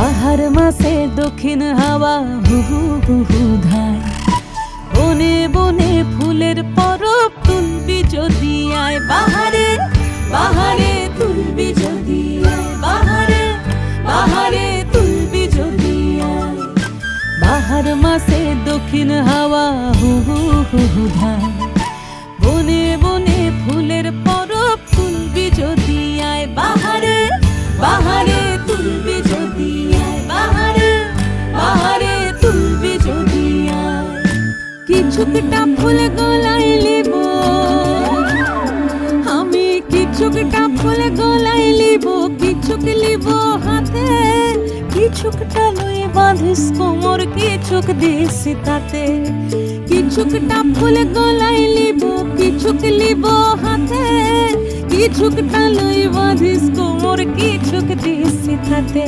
বাহার মাসে দক্ষিণ হাওয়া হু হু হু হু ধায়, বনে বনে ফুলের পরব তুলবি যদি আয়। বাহারে বাহারে তুলবি যদি আয়, বাহারে বাহারে তুলবি যদি আয়। বাহার মাসে দক্ষিণ হাওয়া হু হু হু হু ধায়, বনে বনে ফুলের পরব তুলবি যদি আয়। বাহারে বাহারে তুলবি যদি আয়, বাহারে বাহারে তুলবি যদি আয়। কিছুকটা ফুল গলায় লিব আমি, কিছুকটা ফুল গলায় লিব, কিছুক লিব হাতে। কিছুকটা লই বাঁধিস কোমর, কিছুক দিস তাতে। কিছুকটা ফুল গলায় লিব, কিছুক লিব হাতে। কিছুকটা লই বাঁধিস কোমর, কিছুক দিস তাতে।